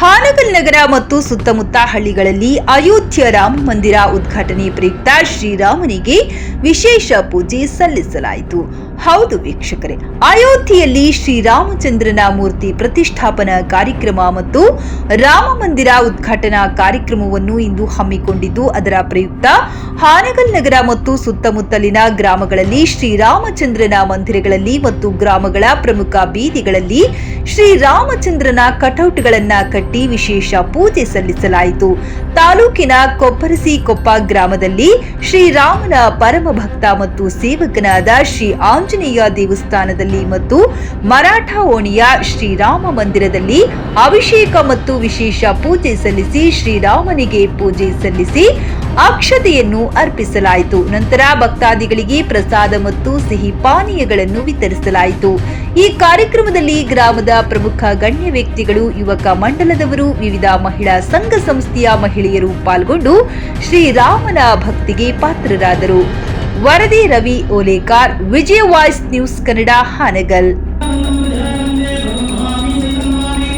ಹಾನಗಲ್ ನಗರ ಮತ್ತು ಸುತ್ತಮುತ್ತ ಹಳ್ಳಿಗಳಲ್ಲಿ ಅಯೋಧ್ಯ ರಾಮ ಮಂದಿರ ಉದ್ಘಾಟನೆ ಪ್ರಯುಕ್ತ ಶ್ರೀರಾಮನಿಗೆ ವಿಶೇಷ ಪೂಜೆ ಸಲ್ಲಿಸಲಾಯಿತು. ಹೌದು ವೀಕ್ಷಕರೇ, ಅಯೋಧ್ಯೆಯಲ್ಲಿ ಶ್ರೀರಾಮಚಂದ್ರನ ಮೂರ್ತಿ ಪ್ರತಿಷ್ಠಾಪನಾ ಕಾರ್ಯಕ್ರಮ ಮತ್ತು ರಾಮ ಮಂದಿರ ಉದ್ಘಾಟನಾ ಕಾರ್ಯಕ್ರಮವನ್ನು ಇಂದು ಹಮ್ಮಿಕೊಂಡಿದ್ದು, ಅದರ ಪ್ರಯುಕ್ತ ಹಾನಗಲ್ ನಗರ ಮತ್ತು ಸುತ್ತಮುತ್ತಲಿನ ಗ್ರಾಮಗಳಲ್ಲಿ ಶ್ರೀರಾಮಚಂದ್ರನ ಮಂದಿರಗಳಲ್ಲಿ ಮತ್ತು ಗ್ರಾಮಗಳ ಪ್ರಮುಖ ಬೀದಿಗಳಲ್ಲಿ ಶ್ರೀರಾಮಚಂದ್ರನ ಕಟೌಟ್ಗಳನ್ನ ಕಟ್ಟಿ ವಿಶೇಷ ಪೂಜೆ ಸಲ್ಲಿಸಲಾಯಿತು. ತಾಲೂಕಿನ ಕೊಪ್ಪರಸಿಕೊಪ್ಪ ಗ್ರಾಮದಲ್ಲಿ ಶ್ರೀರಾಮನ ಪರಮ ಭಕ್ತ ಮತ್ತು ಸೇವಕನಾದ ಶ್ರೀ ಆಂಜನೇಯ ದೇವಸ್ಥಾನದಲ್ಲಿ ಮತ್ತು ಮರಾಠ ಓಣಿಯ ಶ್ರೀರಾಮ ಮಂದಿರದಲ್ಲಿ ಅಭಿಷೇಕ ಮತ್ತು ವಿಶೇಷ ಪೂಜೆ ಸಲ್ಲಿಸಿ ಶ್ರೀರಾಮನಿಗೆ ಪೂಜೆ ಸಲ್ಲಿಸಿ ಅಕ್ಷತೆಯನ್ನು ಅರ್ಪಿಸಲಾಯಿತು. ನಂತರ ಭಕ್ತಾದಿಗಳಿಗೆ ಪ್ರಸಾದ ಮತ್ತು ಸಿಹಿ ಪಾನೀಯಗಳನ್ನು ವಿತರಿಸಲಾಯಿತು. ಈ ಕಾರ್ಯಕ್ರಮದಲ್ಲಿ ಗ್ರಾಮದ ಪ್ರಮುಖ ಗಣ್ಯ ವ್ಯಕ್ತಿಗಳು, ಯುವಕ ಮಂಡಲದವರು, ವಿವಿಧ ಮಹಿಳಾ ಸಂಘ ಸಂಸ್ಥೆಯ ಮಹಿಳೆಯರು ಪಾಲ್ಗೊಂಡು ಶ್ರೀರಾಮನ ಭಕ್ತಿಗೆ ಪಾತ್ರರಾದರು. ವರದಿ ರವಿ ಓಲೇಕಾರ್, ವಿಜಯ ವಾಯ್ಸ್ ನ್ಯೂಸ್ ಕನ್ನಡ, ಹಾನಗಲ್.